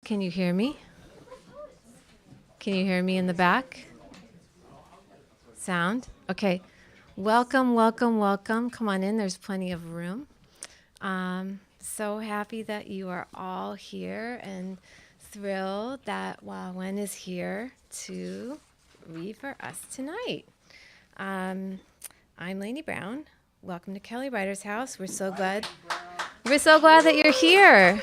Can you hear me? Can you hear me in the back? Sound? Okay. Welcome, welcome, welcome. Come on in. There's plenty of room. So happy that you are all here and thrilled that Hoa Nguyen is here to read for us tonight. I'm Laynie Browne. Welcome to Kelly Writer's House. We're so glad that you're here.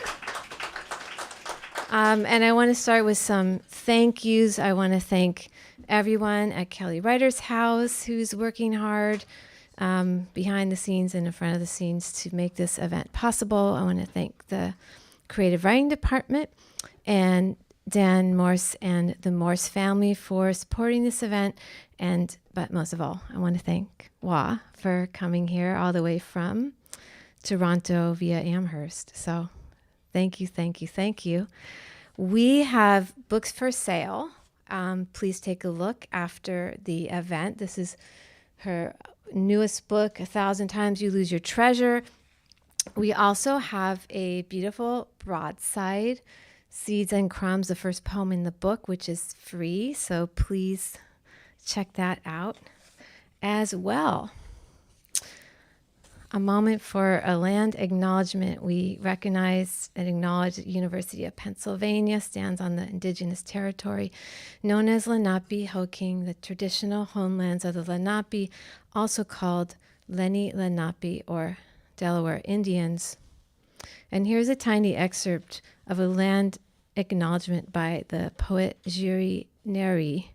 And I want to start with some thank yous. I want to thank everyone at Kelly Writer's House who's working hard behind the scenes and in front of the scenes to make this event possible. I want to thank the Creative Writing Department and Dan Morse and the Morse family for supporting this event. But most of all, I want to thank Hoa for coming here all the way from Tkaronto via Amherst. So thank you, thank you, thank you. We have books for sale. Please take a look after the event. This is her newest book, 1,000 Times You Lose Your Treasure. We also have a beautiful broadside, Seeds and Crumbs, the first poem in the book, which is free. So please check that out as well. A moment for a land acknowledgement. We recognize and acknowledge that the University of Pennsylvania stands on the indigenous territory known as Lenape-Hoking, the traditional homelands of the Lenape, also called Lenni Lenape or Delaware Indians. And here's a tiny excerpt of a land acknowledgement by the poet Jiri Neri.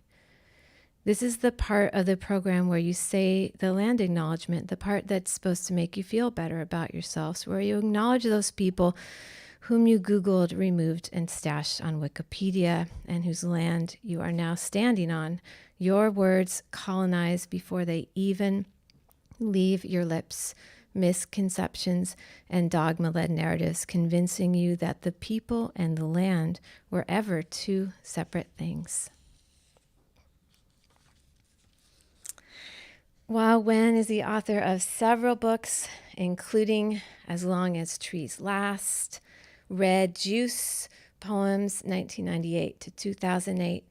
This is the part of the program where you say the land acknowledgement, the part that's supposed to make you feel better about yourselves, where you acknowledge those people whom you Googled, removed, and stashed on Wikipedia, and whose land you are now standing on. Your words colonized before they even leave your lips. Misconceptions and dogma-led narratives convincing you that the people and the land were ever two separate things. Hoa Nguyen is the author of several books, including As Long as Trees Last, Red Juice, Poems 1998 to 2008,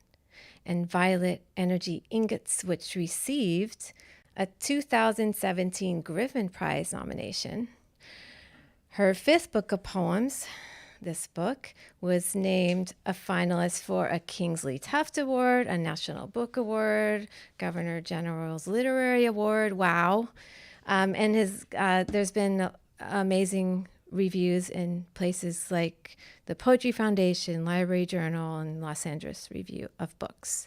and Violet Energy Ingots, which received a 2017 Griffin Prize nomination. Her fifth book of poems, this book, was named a finalist for a Kingsley Tufts Award, a National Book Award, Governor General's Literary Award. Wow. And there's been amazing reviews in places like the Poetry Foundation, Library Journal, and Los Angeles Review of Books.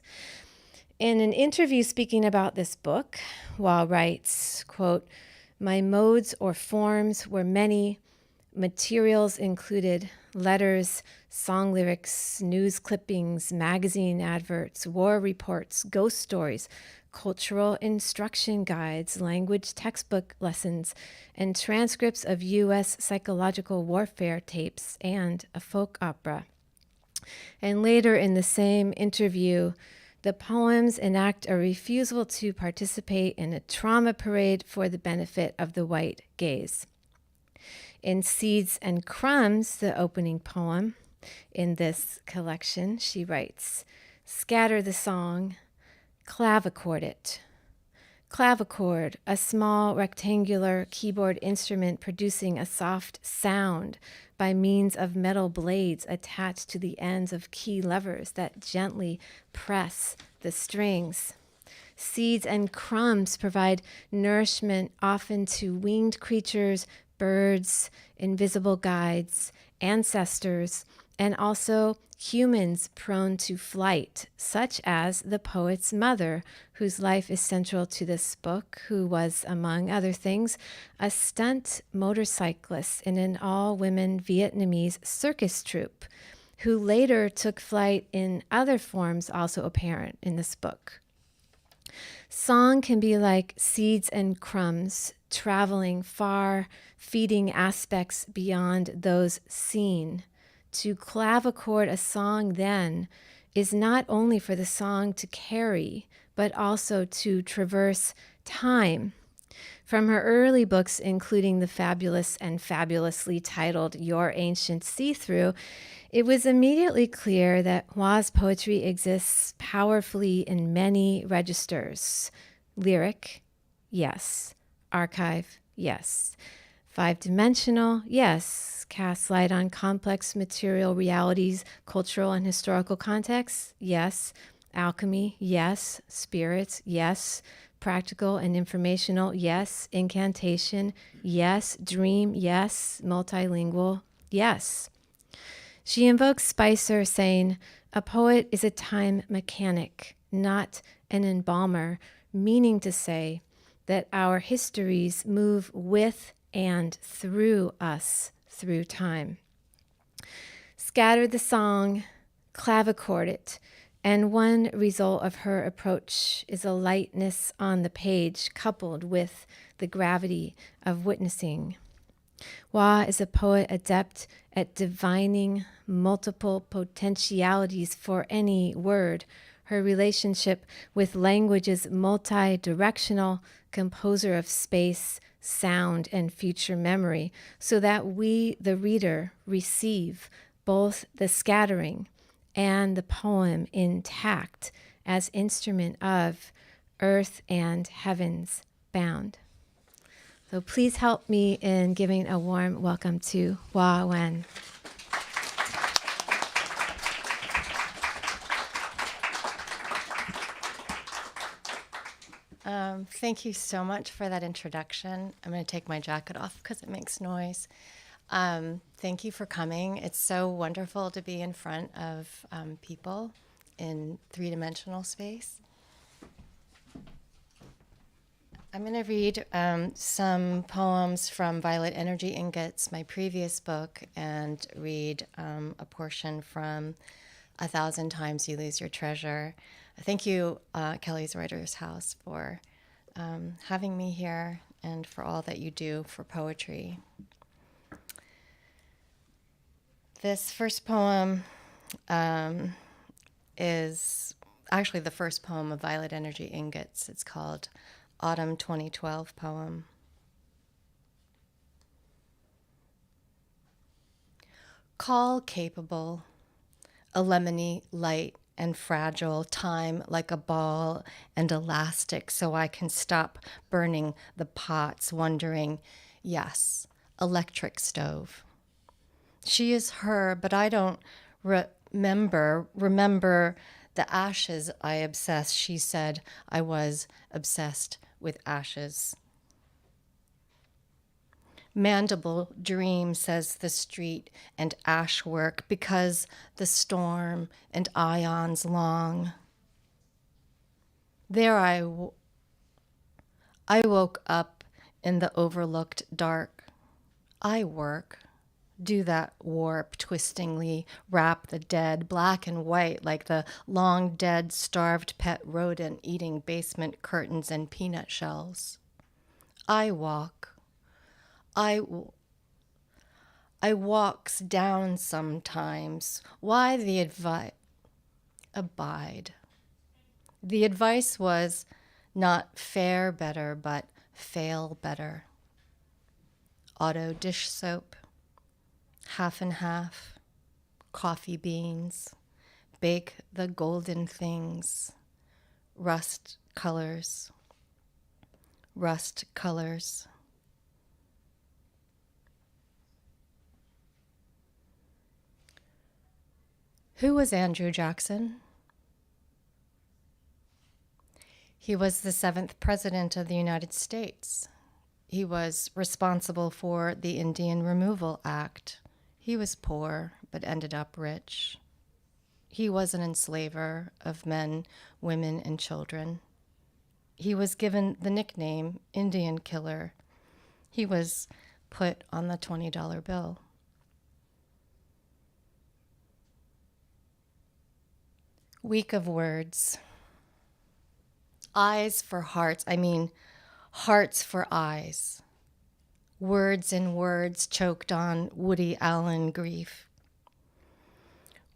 In an interview speaking about this book, Hoa writes, quote, "My modes or forms were many. Materials included letters, song lyrics, news clippings, magazine adverts, war reports, ghost stories, cultural instruction guides, language textbook lessons, and transcripts of U.S. psychological warfare tapes, and a folk opera." And later in the same interview, the poems enact a refusal to participate in a trauma parade for the benefit of the white gaze. In Seeds and Crumbs, the opening poem in this collection, she writes, "Scatter the song, clavichord it." Clavichord, a small rectangular keyboard instrument producing a soft sound by means of metal blades attached to the ends of key levers that gently press the strings. Seeds and crumbs provide nourishment often to winged creatures, birds, invisible guides, ancestors, and also humans prone to flight, such as the poet's mother, whose life is central to this book, who was, among other things, a stunt motorcyclist in an all-women Vietnamese circus troupe, who later took flight in other forms also apparent in this book. Song can be like seeds and crumbs, traveling far, feeding aspects beyond those seen. To clavichord a song, then, is not only for the song to carry, but also to traverse time, From her early books, including the fabulous and fabulously titled Your Ancient See-Through, it was immediately clear that Hua's poetry exists powerfully in many registers. Lyric, yes. Archive, yes. Five-dimensional, yes. Cast light on complex material realities, cultural and historical contexts, yes. Alchemy, yes. Spirits, yes. Practical and informational, yes. Incantation, yes. Dream, yes. Multilingual, yes. She invokes Spicer, saying, "A poet is a time mechanic, not an embalmer," meaning to say that our histories move with and through us through time. Scatter the song, clavichord it, and one result of her approach is a lightness on the page coupled with the gravity of witnessing. Hoa is a poet adept at divining multiple potentialities for any word. Her relationship with language is multi-directional, composer of space, sound, and future memory, so that we, the reader, receive both the scattering and the poem intact as instrument of earth and heavens bound. So please help me in giving a warm welcome to Hoa Nguyen. Thank you so much for that introduction. I'm going to take my jacket off because it makes noise. Thank you for coming. It's so wonderful to be in front of people in three-dimensional space. I'm going to read some poems from Violet Energy Ingots, my previous book, and read a portion from A Thousand Times You Lose Your Treasure. Thank you, Kelly's Writers House, for having me here and for all that you do for poetry. This first poem is actually the first poem of Violet Energy Ingots. It's called Autumn 2012 Poem. Call capable, a lemony light and fragile, time like a ball and elastic, so I can stop burning the pots, wondering, yes, electric stove. She is her, but I don't remember the ashes I obsess. She said I was obsessed with ashes. Mandible dream, says the street and ash work, because the storm and ions long. There I woke up in the overlooked dark. I work, do that warp, twistingly wrap the dead, black and white, like the long dead, starved pet rodent eating basement curtains and peanut shells. I walk. I walks down sometimes. Why the abide? The advice was not fare better, but fail better. Auto dish soap, half and half, coffee beans, bake the golden things, rust colors. Who was Andrew Jackson? He was the 7th president of the United States. He was responsible for the Indian Removal Act. He was poor, but ended up rich. He was an enslaver of men, women, and children. He was given the nickname Indian Killer. He was put on the $20 bill. Week of words. Eyes for hearts, hearts for eyes. Words in words choked on Woody Allen grief.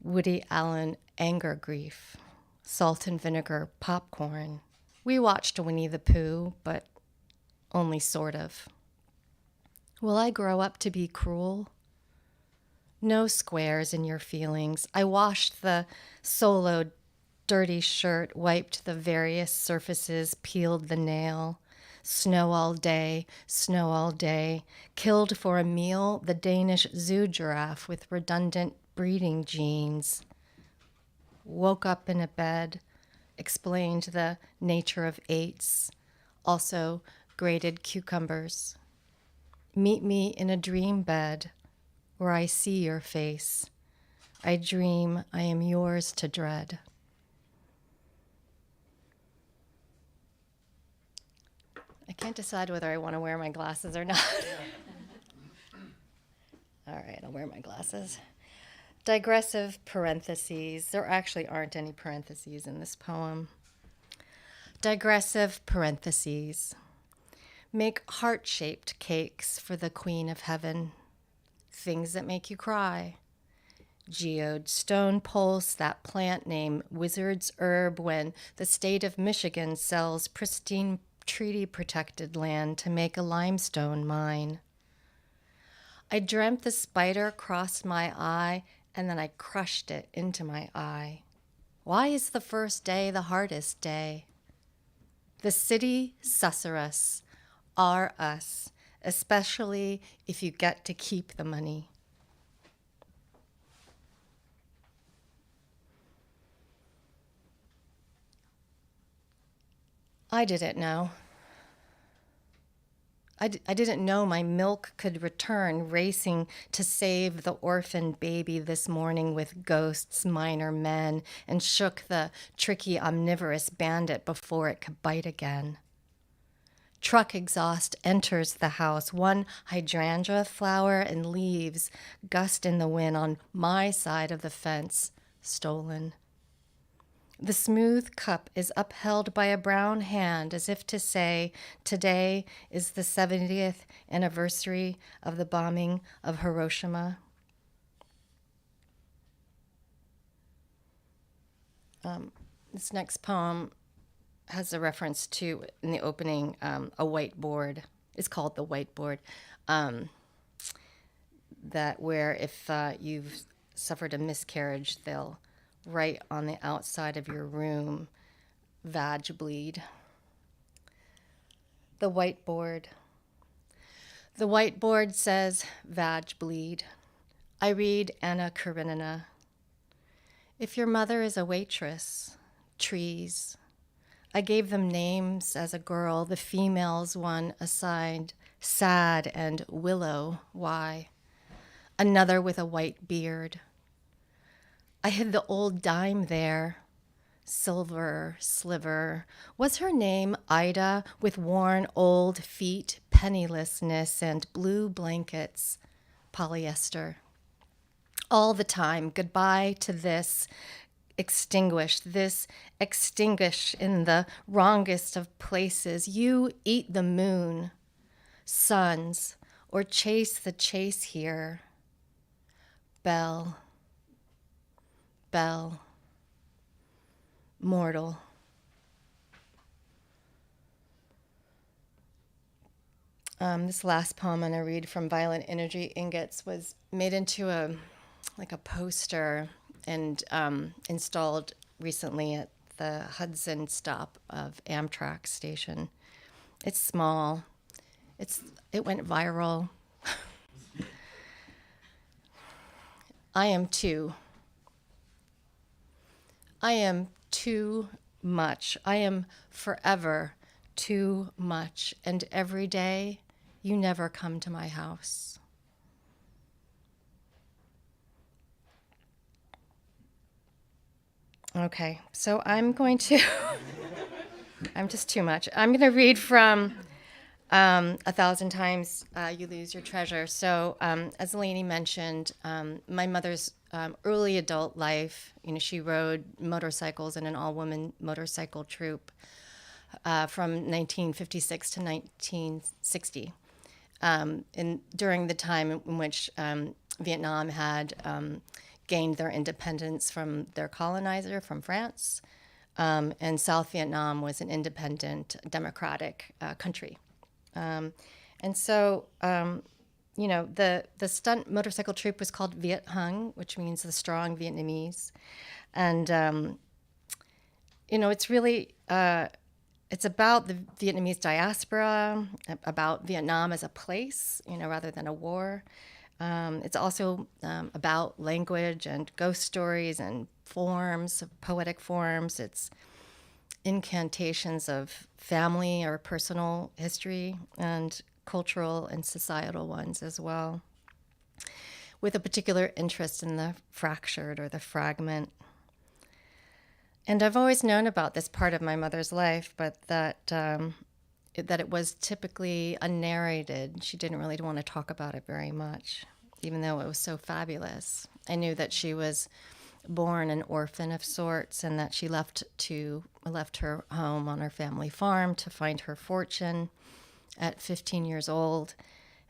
Woody Allen anger grief. Salt and vinegar popcorn. We watched Winnie the Pooh, but only sort of. Will I grow up to be cruel? No squares in your feelings. I washed the soloed dirty shirt, wiped the various surfaces, peeled the nail. Snow all day, snow all day. Killed for a meal the Danish zoo giraffe with redundant breeding genes. Woke up in a bed, explained the nature of eights, also grated cucumbers. Meet me in a dream bed where I see your face. I dream I am yours to dread. I can't decide whether I want to wear my glasses or not. All right, I'll wear my glasses. Digressive parentheses. There actually aren't any parentheses in this poem. Digressive parentheses. Make heart-shaped cakes for the Queen of Heaven. Things that make you cry. Geode stone pulse, that plant name, wizard's herb, when the state of Michigan sells pristine treaty-protected land to make a limestone mine. I dreamt the spider crossed my eye, and then I crushed it into my eye. Why is the first day the hardest day? The city susurrus are us, especially if you get to keep the money. I didn't know. I didn't know my milk could return, racing to save the orphan baby this morning with ghosts, minor men, and shook the tricky omnivorous bandit before it could bite again. Truck exhaust enters the house, one hydrangea flower and leaves gust in the wind on my side of the fence, stolen. The smooth cup is upheld by a brown hand as if to say, today is the 70th anniversary of the bombing of Hiroshima. This next poem has a reference to, in the opening, a whiteboard. It's called the whiteboard. That where if you've suffered a miscarriage, they'll write on the outside of your room, vag bleed. The whiteboard. The whiteboard says, vag bleed. I read Anna Karenina. If your mother is a waitress, trees. I gave them names as a girl, the females one assigned, Sad and Willow, why? Another with a white beard. I hid the old dime there, silver sliver. Was her name Ida, with worn old feet, pennilessness, and blue blankets, polyester? All the time, goodbye to this, extinguish in the wrongest of places. You eat the moon, suns, or chase the chase here. Bell, mortal. This last poem I'm going to read from Violet Energy Ingots was made into a poster and installed recently at the Hudson stop of Amtrak station. It's small. It went viral. I am too. I am too much. I am forever too much. And every day, you never come to my house. Okay, so I'm going to, I'm just too much. I'm going to read from 1,000 Times You Lose Your Treasure. So as Laynie mentioned, my mother's early adult life, she rode motorcycles in an all-woman motorcycle troupe from 1956 to 1960. And during the time in which Vietnam had gained their independence from their colonizer, from France, and South Vietnam was an independent, democratic country. And so, the stunt motorcycle troupe was called Viet Hung, which means the strong Vietnamese. And, it's really, it's about the Vietnamese diaspora, about Vietnam as a place, rather than a war. It's also about language and ghost stories and forms, poetic forms. It's incantations of family or personal history and cultural and societal ones as well, with a particular interest in the fractured or the fragment. And I've always known about this part of my mother's life, but that it was typically unnarrated. She didn't really want to talk about it very much, even though it was so fabulous. I knew that she was born an orphan of sorts, and that she left her home on her family farm to find her fortune at 15 years old,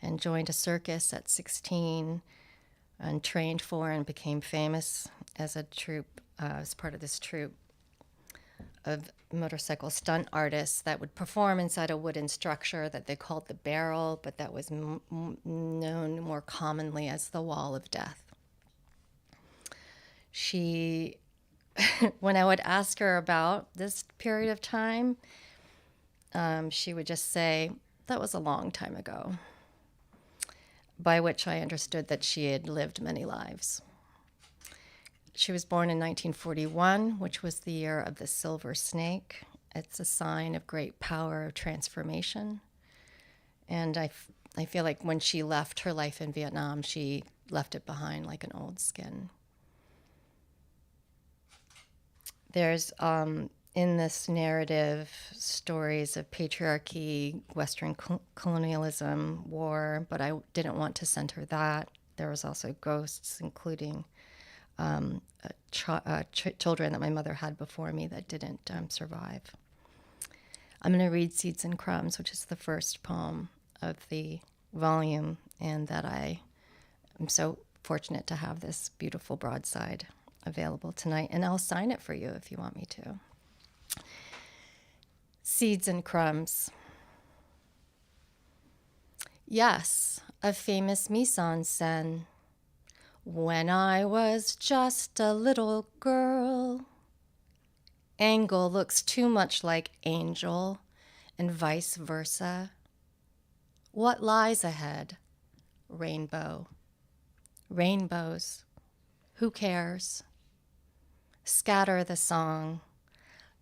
and joined a circus at 16, and trained for and became famous as a troupe, as part of this troupe of motorcycle stunt artists that would perform inside a wooden structure that they called the barrel, but that was known more commonly as the Wall of Death. She, when I would ask her about this period of time, she would just say, "That was a long time ago," by which I understood that she had lived many lives. She was born in 1941, which was the year of the silver snake. It's a sign of great power of transformation. And I feel like when she left her life in Vietnam, she left it behind like an old skin. There's, in this narrative, stories of patriarchy, Western colonialism, war, but I didn't want to center that. There was also ghosts, including children that my mother had before me that didn't survive. I'm going to read Seeds and Crumbs, which is the first poem of the volume, and that I am so fortunate to have this beautiful broadside available tonight, and I'll sign it for you if you want me to. Seeds and Crumbs. Yes, a famous mise-en-scène. When I was just a little girl. Angle looks too much like angel, and vice versa. What lies ahead? Rainbow. Rainbows. Who cares? Scatter the song.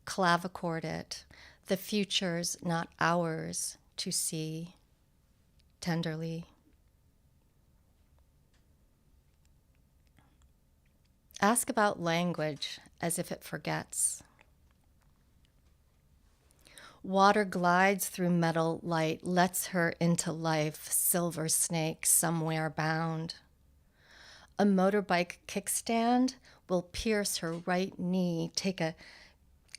Clavichord it. The future's not ours to see. Tenderly. Ask about language as if it forgets. Water glides through metal light, lets her into life, silver snake somewhere bound. A motorbike kickstand will pierce her right knee, take a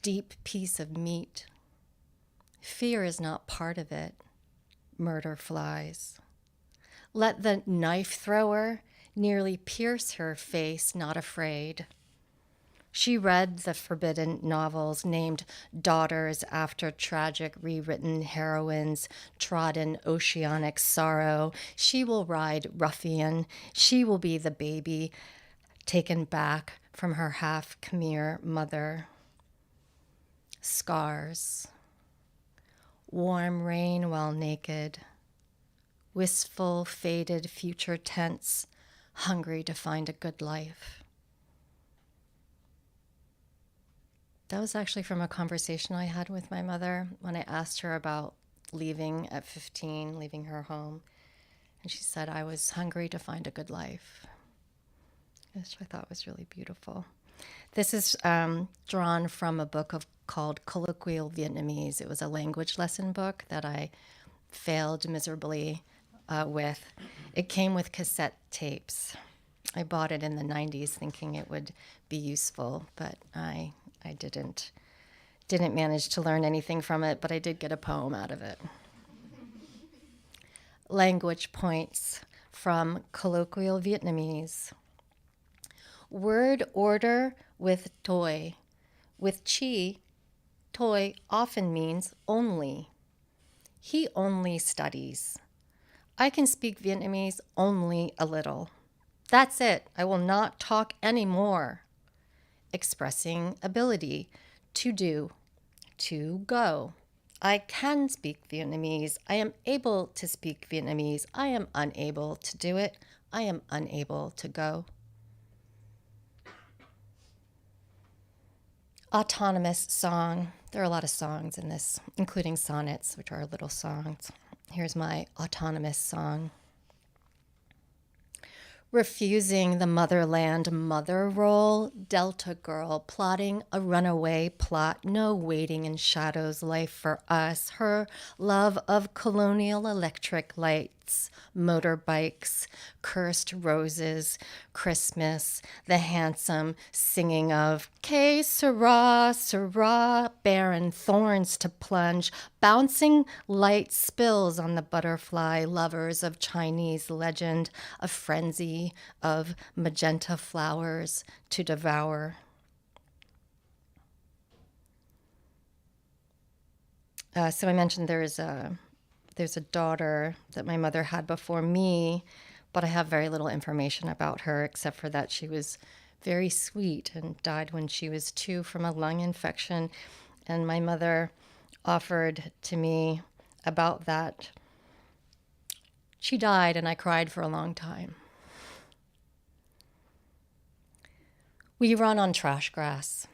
deep piece of meat. Fear is not part of it. Murder flies. Let the knife thrower nearly pierce her face, not afraid. She read the forbidden novels named Daughters after tragic rewritten heroines trodden oceanic sorrow. She will ride ruffian. She will be the baby taken back from her half Khmer mother. Scars. Warm rain while naked. Wistful, faded future tense, hungry to find a good life. That was actually from a conversation I had with my mother when I asked her about leaving at 15, leaving her home. And she said, I was hungry to find a good life, which I thought was really beautiful. This is drawn from a book called Colloquial Vietnamese. It was a language lesson book that I failed miserably with. It came with cassette tapes. I bought it in the 90s thinking it would be useful, but I didn't manage to learn anything from it, but I did get a poem out of it. Language points from Colloquial Vietnamese. Word order with toi. With chi, toi often means only. He only studies. I can speak Vietnamese only a little. That's it. I will not talk anymore. Expressing ability, to do, to go. I can speak Vietnamese. I am able to speak Vietnamese. I am unable to do it. I am unable to go. Autonomous song. There are a lot of songs in this, including sonnets, which are little songs. Here's my autonomous song. Refusing the motherland mother role, Delta girl plotting a runaway plot, no waiting in shadows life for us, her love of colonial electric lights, motorbikes, cursed roses, Christmas, the handsome singing of Que sera, sera, barren thorns to plunge, bouncing light spills on the butterfly, lovers of Chinese legend, a frenzy of magenta flowers to devour. So I mentioned there's a daughter that my mother had before me, but I have very little information about her except for that she was very sweet and died when she was 2 from a lung infection. And my mother offered to me about that. She died and I cried for a long time. We run on trash grass.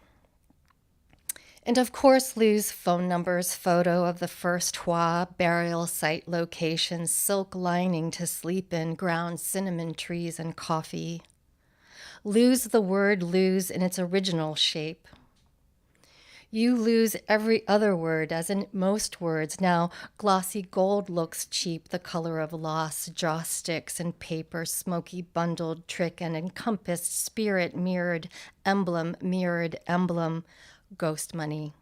And of course, Lou's phone numbers, photo of the first Hoa burial site location, silk lining to sleep in, ground cinnamon trees and coffee. Lose the word lose in its original shape. You lose every other word, as in most words. Now, glossy gold looks cheap, the color of loss, jaw sticks and paper, smoky bundled trick and encompassed spirit mirrored emblem, ghost money.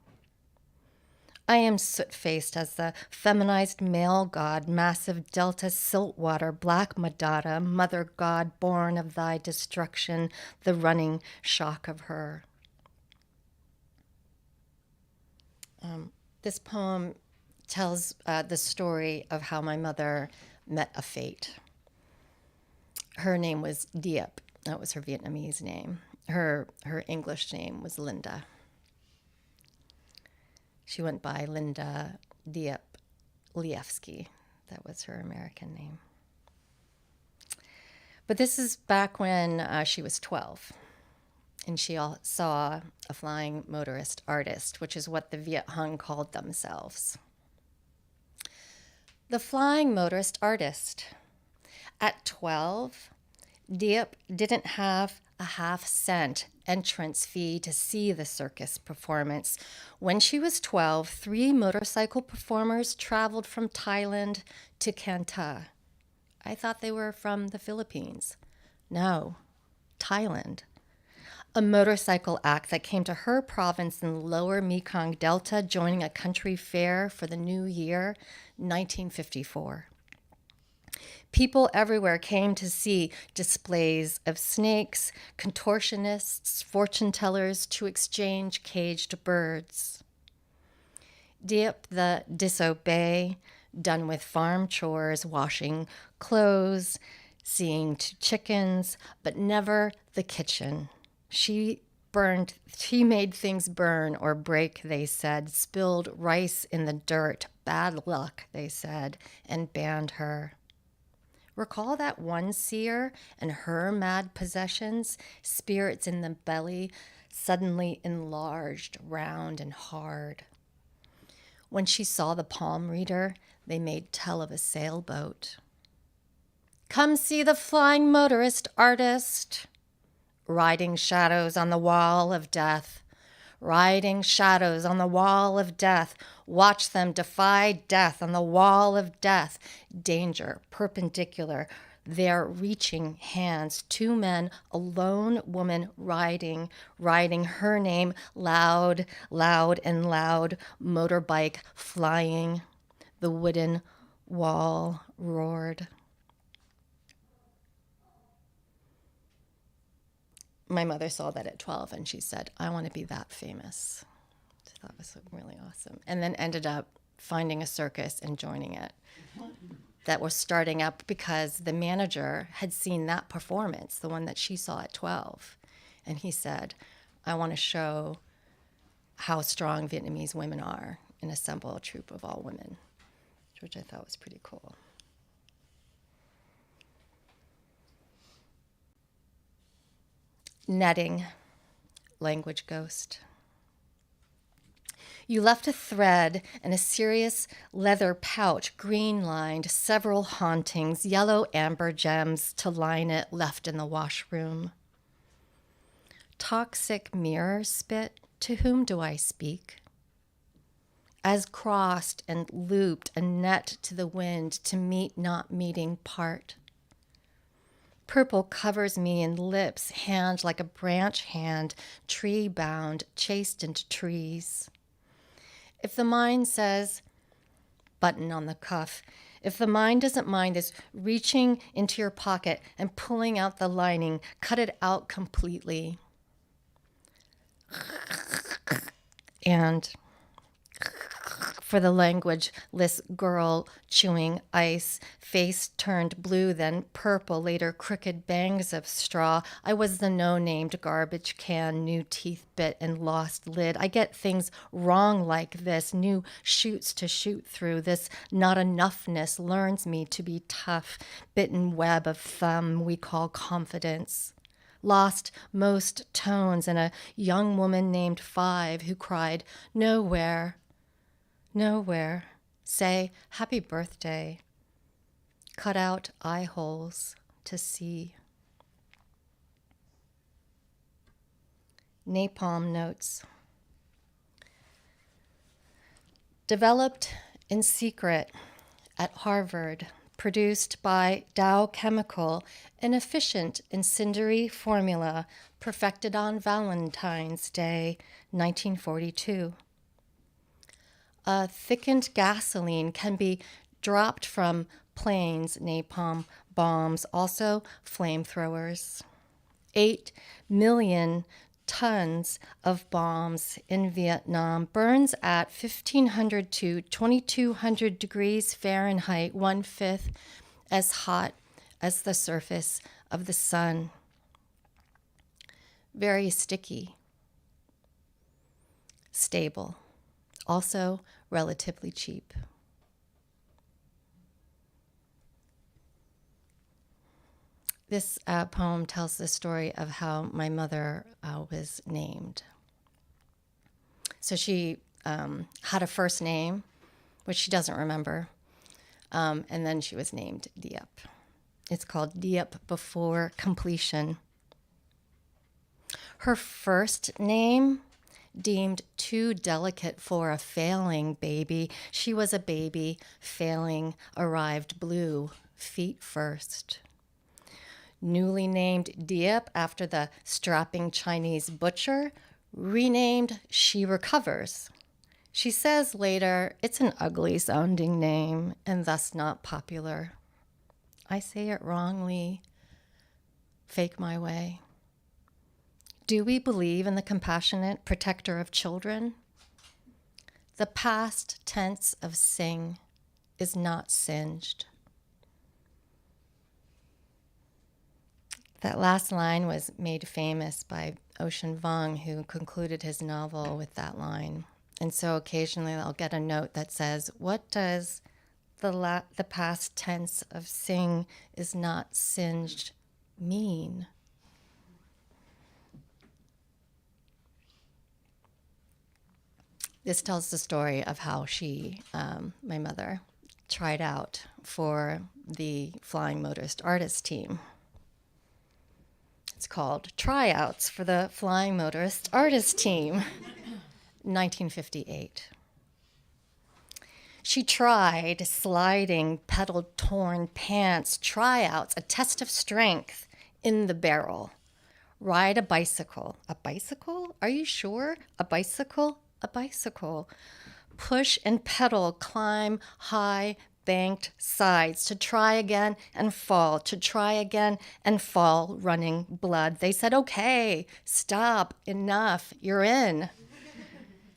I am soot-faced as the feminized male god, massive delta siltwater, black Madata, mother god born of thy destruction, the running shock of her. This poem tells the story of how my mother met a fate. Her name was Diep. That was her Vietnamese name. Her English name was Linda. She went by Linda Diep Lievsky. That was her American name. But this is back when she was 12. And she saw a flying motorist artist, which is what the Viet Hung called themselves. The flying motorist artist. At 12, Diep didn't have a half-cent entrance fee to see the circus performance. When she was 12, 3 motorcycle performers traveled from Thailand to Canta. I thought they were from the Philippines. No, Thailand. A motorcycle act that came to her province in the lower Mekong Delta, joining a country fair for the new year, 1954. People everywhere came to see displays of snakes, contortionists, fortune tellers to exchange caged birds. Diep the disobey, done with farm chores, washing clothes, seeing to chickens, but never the kitchen. She made things burn or break, they said, spilled rice in the dirt, bad luck, they said, and banned her. Recall that one seer and her mad possessions, spirits in the belly, suddenly enlarged, round and hard. When she saw the palm reader, they made tell of a sailboat. Come see the flying motorist artist. Riding shadows on the wall of death. Riding shadows on the wall of death. Watch them defy death on the wall of death. Danger, perpendicular, their reaching hands. 2 men, a lone woman riding her name loud, loud and loud. Motorbike flying. The wooden wall roared. My mother saw that at 12 and she said, I want to be that famous. So that was really awesome. And then ended up finding a circus and joining it that was starting up because the manager had seen that performance, the one that she saw at 12. And he said, I want to show how strong Vietnamese women are and assemble a troupe of all women, which I thought was pretty cool. Netting, language ghost. You left a thread in a serious leather pouch, green-lined, several hauntings, yellow amber gems to line it, left in the washroom. Toxic mirror spit, to whom do I speak? As crossed and looped, a net to the wind, to meet not meeting part. Purple covers me in lips, hand like a branch hand, tree-bound, chased into trees. If the mind says, button on the cuff, if the mind doesn't mind this reaching into your pocket and pulling out the lining, cut it out completely. And for the languageless girl chewing ice, face turned blue, then purple, later crooked bangs of straw. I was the no-named garbage can, new teeth bit and lost lid. I get things wrong like this, new shoots to shoot through. This not enoughness learns me to be tough, bitten web of thumb we call confidence. Lost most tones, and a young woman named 5 who cried, nowhere, nowhere, say happy birthday, cut out eye holes to see. Napalm notes. Developed in secret at Harvard, produced by Dow Chemical, an efficient incendiary formula perfected on Valentine's Day, 1942. A thickened gasoline can be dropped from planes, napalm bombs, also flamethrowers. 8 million tons of bombs in Vietnam burns at 1,500 to 2,200 degrees Fahrenheit, 1/5 as hot as the surface of the sun. Very sticky, stable, also relatively cheap. This poem tells the story of how my mother was named. So she had a first name, which she doesn't remember, and then she was named Diep. It's called Diep before completion. Her first name, deemed too delicate for a failing baby. She was a baby, failing, arrived blue, feet first. Newly named Diep after the strapping Chinese butcher, renamed She Recovers. She says later, it's an ugly sounding name and thus not popular. I say it wrongly, fake my way. Do we believe in the compassionate protector of children? The past tense of sing is not singed. That last line was made famous by Ocean Vuong, who concluded his novel with that line. And so occasionally I'll get a note that says, what does the past tense of sing is not singed mean? This tells the story of how she, my mother, tried out for the Flying Motorist Artist team. It's called Tryouts for the Flying Motorist Artist Team, 1958. She tried sliding, pedal-torn pants, tryouts, a test of strength in the barrel. Ride a bicycle. A bicycle? Are you sure? A bicycle? A bicycle. Push and pedal, climb high, banked sides, to try again and fall, to try again and fall, running blood. They said, okay, stop, enough, you're in.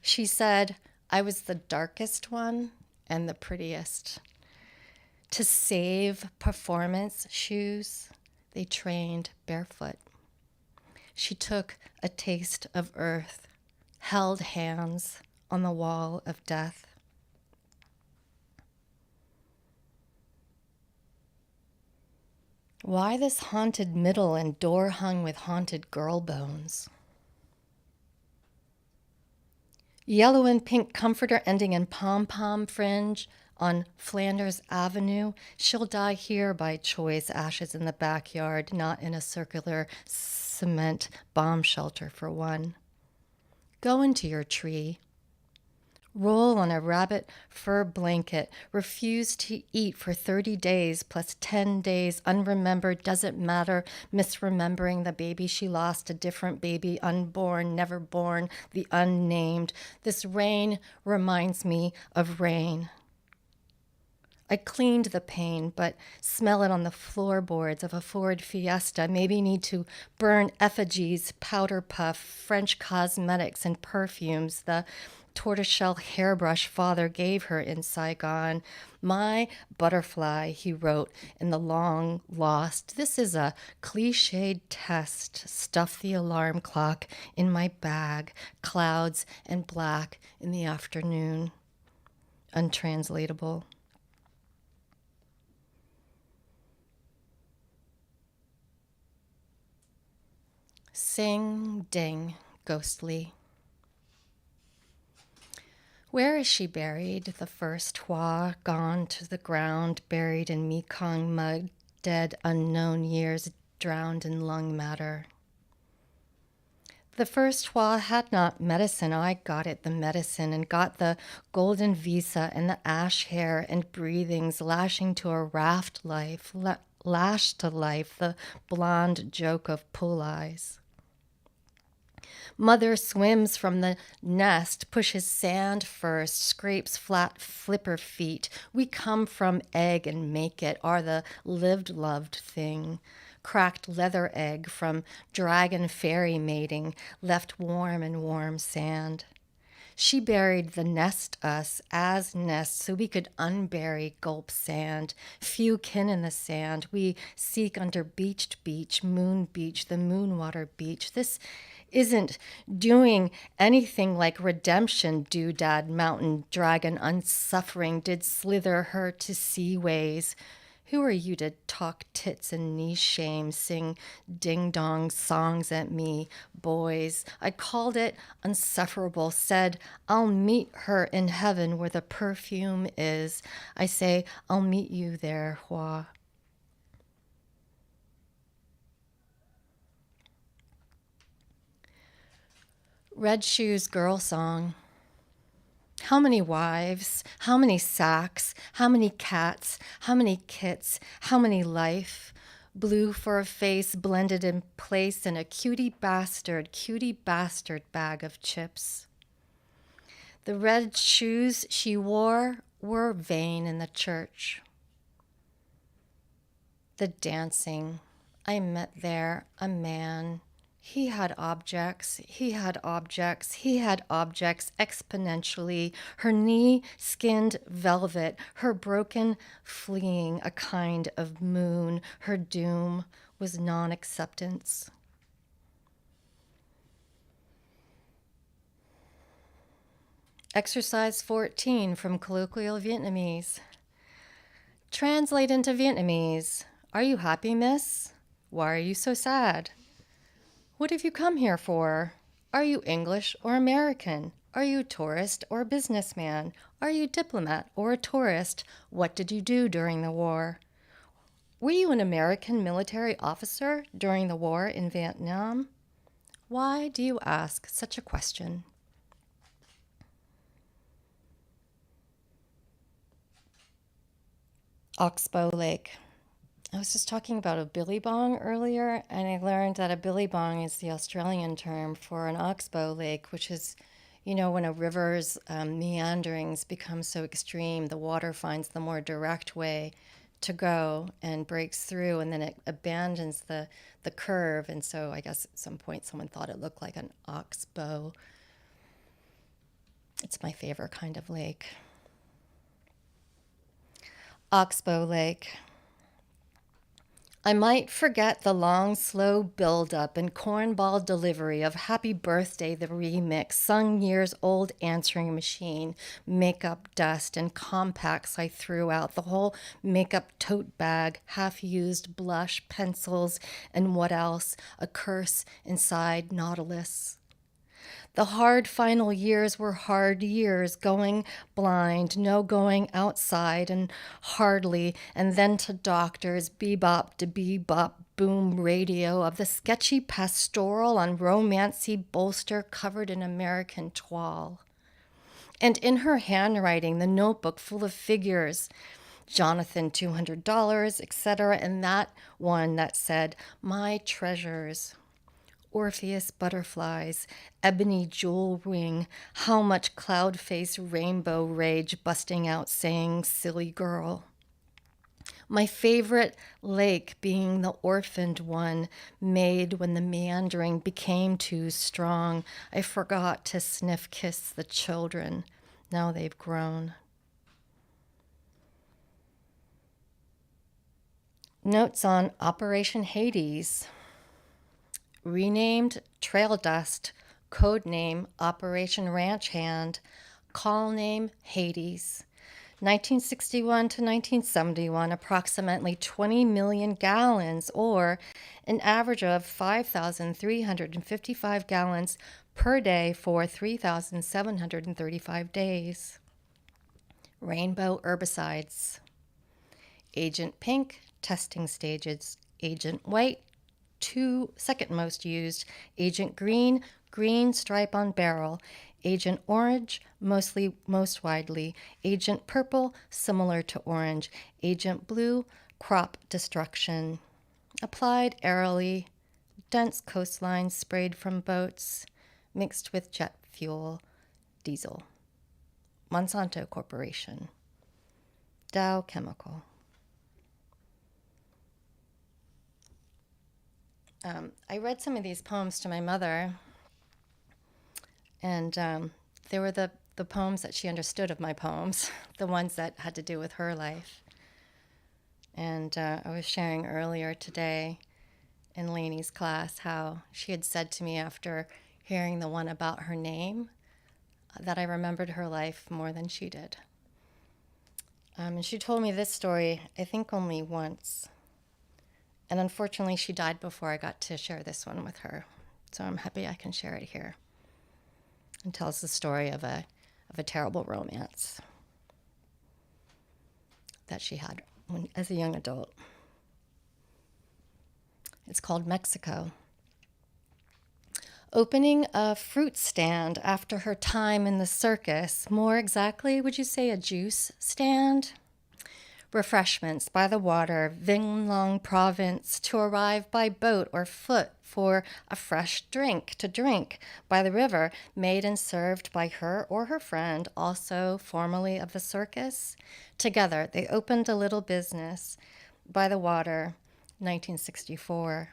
She said, I was the darkest one and the prettiest. To save performance shoes, they trained barefoot. She took a taste of earth, held hands on the wall of death. Why this haunted middle and door hung with haunted girl bones? Yellow and pink comforter ending in pom-pom fringe on Flanders Avenue. She'll die here by choice, ashes in the backyard, not in a circular cement bomb shelter for one. Go into your tree. Roll on a rabbit fur blanket. Refuse to eat for 30 days plus 10 days unremembered. Doesn't matter. Misremembering the baby she lost, a different baby, unborn, never born, the unnamed. This rain reminds me of rain. I cleaned the pain, but smell it on the floorboards of a Ford Fiesta. Maybe need to burn effigies, powder puff, French cosmetics, and perfumes. The tortoiseshell hairbrush father gave her in Saigon. My butterfly, he wrote in the long lost. This is a cliched test. Stuff the alarm clock in my bag. Clouds and black in the afternoon. Untranslatable. Sing, ding, ghostly. Where is she buried? The first Hoa, gone to the ground, buried in Mekong mud, dead unknown years, drowned in lung matter. The first Hoa had not medicine. I got it, the medicine, and got the golden visa and the ash hair and breathings, lashing to a raft life, lashed to life, the blonde joke of pull eyes. Mother swims from the nest, pushes sand first, scrapes flat flipper feet. We come from egg and make it, are the lived loved thing. Cracked leather egg from dragon fairy mating, left warm in warm sand. She buried the nest us as nest so we could unbury gulp sand. Few kin in the sand. We seek under beached beach, moon beach, the moonwater beach. This isn't doing anything like redemption, doodad, mountain dragon, unsuffering, did slither her to seaways. Who are you to talk tits and knee shame, sing ding-dong songs at me, boys? I called it unsufferable, said, I'll meet her in heaven where the perfume is. I say, I'll meet you there, Hoa. Red Shoes Girl Song. How many wives, how many sacks, how many cats, how many kits, how many life, blue for a face blended in place in a cutie bastard bag of chips. The red shoes she wore were vain in the church. The dancing, I met there a man. He had objects exponentially. Her knee skinned velvet, her broken fleeing a kind of moon. Her doom was non-acceptance. Exercise 14 from Colloquial Vietnamese. Translate into Vietnamese. Are you happy, miss? Why are you so sad? What have you come here for? Are you English or American? Are you tourist or businessman? Are you diplomat or a tourist? What did you do during the war? Were you an American military officer during the war in Vietnam? Why do you ask such a question? Oxbow Lake. I was just talking about a billy bong earlier, and I learned that a billy bong is the Australian term for an oxbow lake, which is, you know, when a river's meanderings become so extreme, the water finds the more direct way to go and breaks through, and then it abandons the curve. And so I guess at some point someone thought it looked like an oxbow. It's my favorite kind of lake. Oxbow Lake. I might forget the long, slow build-up and cornball delivery of Happy Birthday, the remix, sung years old answering machine, makeup dust, and compacts I threw out, the whole makeup tote bag, half-used blush, pencils, and what else, a curse inside Nautilus. The hard final years were hard years, going blind, no going outside, and hardly, and then to doctors, bebop to bebop, boom radio of the sketchy pastoral on romancy bolster covered in American toile. And in her handwriting, the notebook full of figures, Jonathan, $200, etc., and that one that said, my treasures. Orpheus butterflies, ebony jewel ring, how much cloud face rainbow rage busting out saying, silly girl. My favorite lake being the orphaned one, made when the meandering became too strong. I forgot to sniff kiss the children. Now they've grown. Notes on Operation Hades. Renamed Trail Dust, code name Operation Ranch Hand, call name Hades. 1961 to 1971, approximately 20 million gallons, or an average of 5,355 gallons per day for 3,735 days. Rainbow herbicides. Agent Pink, testing stages. Agent White, second most used. Agent Green, green stripe on barrel. Agent Orange, most widely. Agent Purple, similar to orange. Agent Blue, crop destruction. Applied airily. Dense coastlines sprayed from boats, mixed with jet fuel, diesel. Monsanto Corporation. Dow Chemical. I read some of these poems to my mother, and they were the poems that she understood of my poems, the ones that had to do with her life. And I was sharing earlier today in Laynie's class how she had said to me after hearing the one about her name that I remembered her life more than she did. And she told me this story, I think only once. And unfortunately, she died before I got to share this one with her. So I'm happy I can share it here. It tells the story of a terrible romance that she had as a young adult. It's called Mexico. Opening a fruit stand after her time in the circus. More exactly, would you say a juice stand? Refreshments by the water, Vinglong province, to arrive by boat or foot for a fresh drink to drink by the river, made and served by her or her friend, also formerly of the circus. Together, they opened a little business by the water, 1964.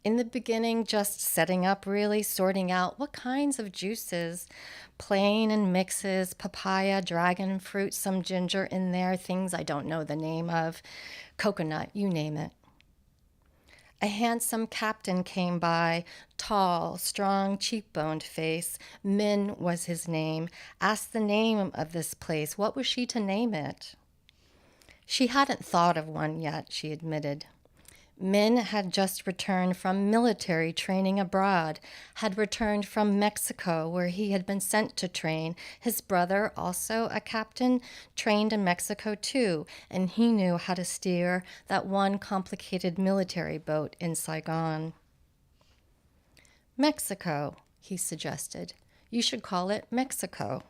In the beginning, just setting up, really sorting out what kinds of juices, plain and mixes, papaya, dragon fruit, some ginger in there, things I don't know the name of, coconut, you name it. A handsome captain came by, tall, strong, cheekboned face. Min was his name. Asked the name of this place. What was she to name it? She hadn't thought of one yet, she admitted. Min had just returned from military training abroad, had returned from Mexico where he had been sent to train. His brother, also a captain, trained in Mexico too, and he knew how to steer that one complicated military boat in Saigon. Mexico, he suggested. You should call it Mexico.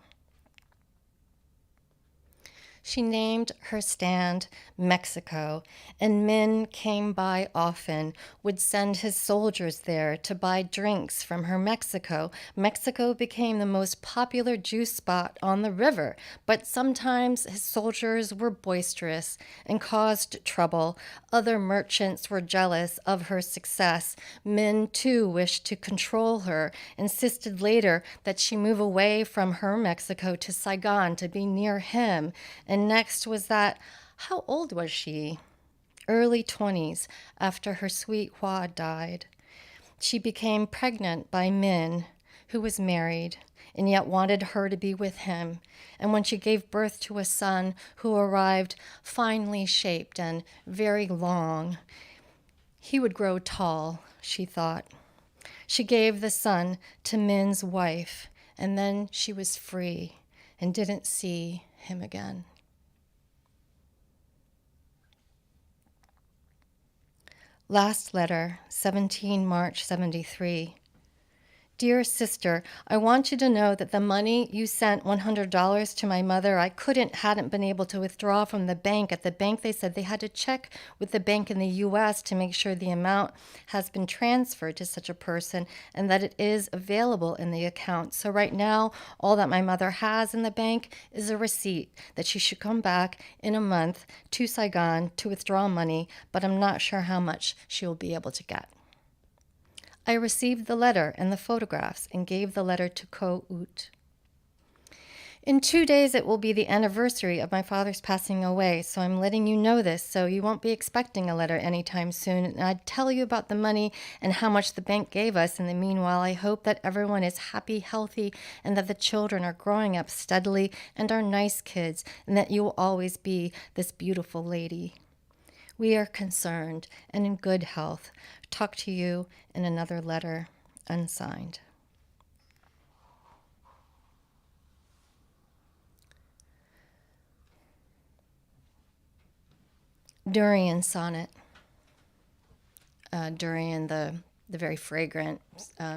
She named her stand Mexico, and Min came by often, would send his soldiers there to buy drinks from her Mexico. Mexico became the most popular juice spot on the river, but sometimes his soldiers were boisterous and caused trouble. Other merchants were jealous of her success. Min, too, wished to control her, insisted later that she move away from her Mexico to Saigon to be near him, And next was that, how old was she? Early 20s, after her sweet Hoa died. She became pregnant by Min, who was married and yet wanted her to be with him. And when she gave birth to a son who arrived finely shaped and very long, he would grow tall, she thought. She gave the son to Min's wife, and then she was free and didn't see him again. Last letter, 17 March 73. Dear sister, I want you to know that the money you sent, $100 to my mother, I hadn't been able to withdraw from the bank. At the bank, they said they had to check with the bank in the U.S. to make sure the amount has been transferred to such a person and that it is available in the account. So right now, all that my mother has in the bank is a receipt that she should come back in a month to Saigon to withdraw money, but I'm not sure how much she will be able to get. I received the letter and the photographs and gave the letter to Ko Ut. In 2 days, it will be the anniversary of my father's passing away, so I'm letting you know this so you won't be expecting a letter anytime soon. And I'd tell you about the money and how much the bank gave us. In the meanwhile, I hope that everyone is happy, healthy, and that the children are growing up steadily and are nice kids, and that you will always be this beautiful lady. We are concerned and in good health. Talk to you in another letter, unsigned. Durian sonnet. Durian, the very fragrant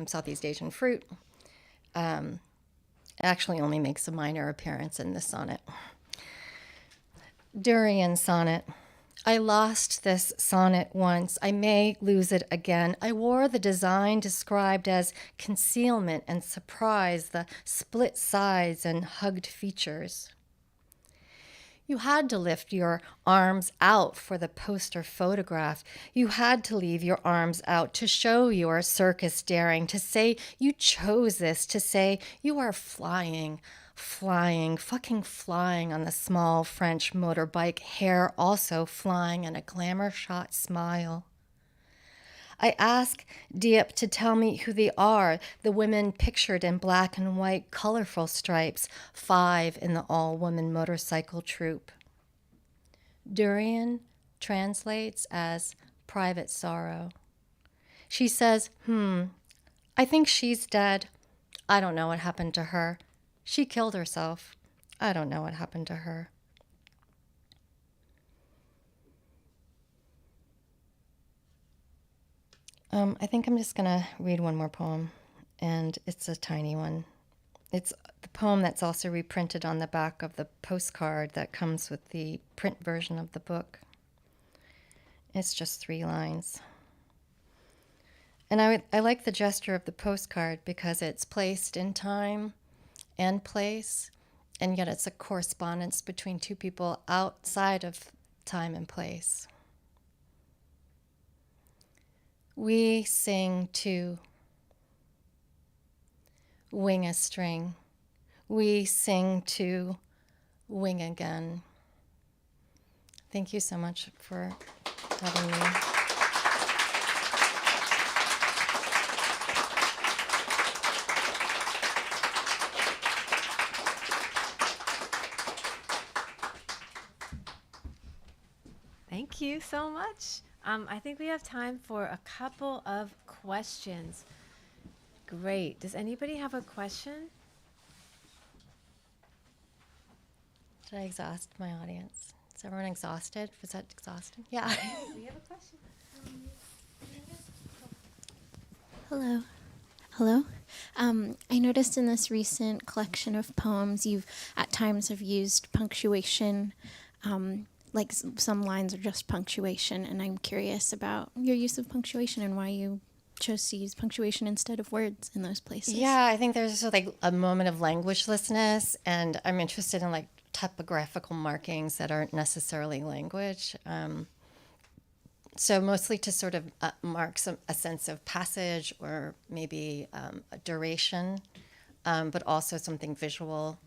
Southeast Asian fruit, actually only makes a minor appearance in this sonnet. Durian sonnet. I lost this sonnet once. I may lose it again. I wore the design described as concealment and surprise, the split sides and hugged features. You had to lift your arms out for the poster photograph. You had to leave your arms out to show your circus daring, to say you chose this, to say you are flying fucking flying on the small French motorbike, hair also flying and a glamour shot smile. I ask Diep to tell me who they are, the women pictured in black and white colorful stripes, 5 in the all-woman motorcycle troupe. Durian translates as private sorrow. She says, I think she's dead. I don't know what happened to her. She killed herself. I don't know what happened to her. I think I'm just going to read one more poem, and it's a tiny one. It's the poem that's also reprinted on the back of the postcard that comes with the print version of the book. It's just 3 lines. And I like the gesture of the postcard because it's placed in time and place, and yet it's a correspondence between 2 people outside of time and place. We sing to wing a string. We sing to wing again. Thank you so much for having me. Thank you so much. I think we have time for a couple of questions. Great. Does anybody have a question? Did I exhaust my audience? Is everyone exhausted? Was that exhausting? Yeah. We have a question. Hello. Hello. I noticed in this recent collection of poems, you've at times have used punctuation, like some lines are just punctuation, and I'm curious about your use of punctuation and why you chose to use punctuation instead of words in those places. Yeah, I think there's like a moment of languagelessness, and I'm interested in like typographical markings that aren't necessarily language. So mostly to sort of mark a sense of passage or maybe a duration, but also something visual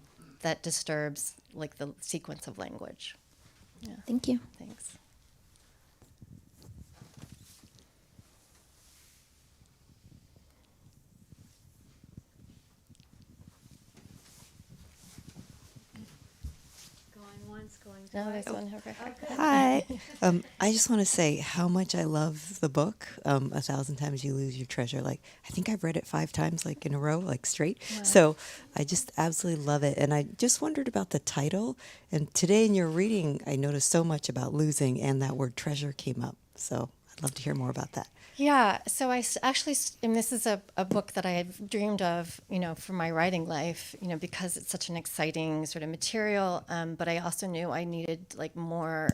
that disturbs like the sequence of language. Yeah. Thank you. Thanks. Going once, going No, twice. there's one over here. Hi. I just want to say how much I love the book. 1,000 Times You Lose Your Treasure. Like, I think I've read it 5 times, like in a row, like straight. Wow. So I just absolutely love it. And I just wondered about the title. And today in your reading, I noticed so much about losing, and that word treasure came up. So I'd love to hear more about that. Yeah, so actually, and this is a book that I had dreamed of, for my writing life, because it's such an exciting sort of material. But I also knew I needed more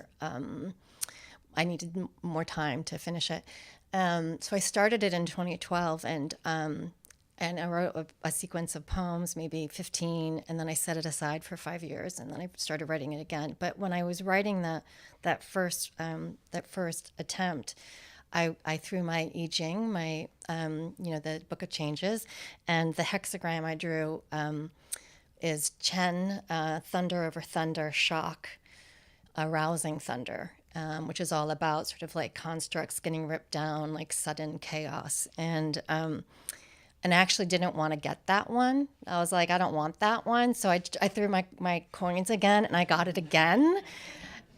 time to finish it. So I started it in 2012, and I wrote a sequence of poems, maybe 15, and then I set it aside for 5 years, and then I started writing it again. But when I was writing that first attempt, I threw my I Ching, the Book of Changes, and the hexagram I drew is Chen, thunder over thunder, shock, arousing thunder, which is all about sort of like constructs getting ripped down, like sudden chaos. And I actually didn't want to get that one. I was like, I don't want that one. So I threw my coins again, and I got it again.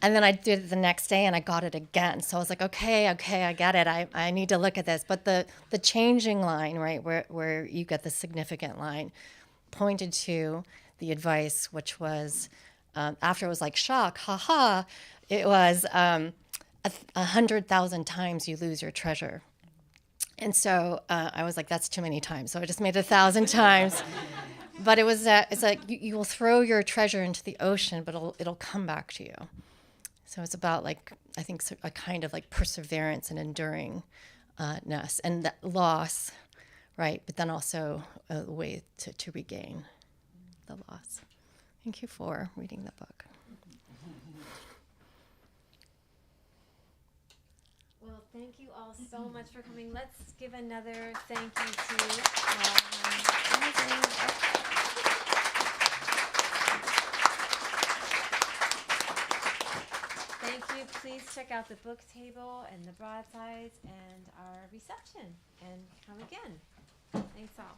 And then I did it the next day, and I got it again. So I was like, okay, I get it. I need to look at this. But the changing line, right, where you get the significant line, pointed to the advice, which was, after it was like shock, haha, it was 100,000 times you lose your treasure. And so I was like, that's too many times. So I just made it 1,000 times. But it was it's like you will throw your treasure into the ocean, but it'll come back to you. So it's about, like, I think a kind of like perseverance and enduringness and that loss, right? But then also a way to regain the loss. Thank you for reading the book. Well, thank you all so much for coming. Let's give another thank you to Thank you. Please check out the book table and the broadsides and our reception, and come again. Thanks all.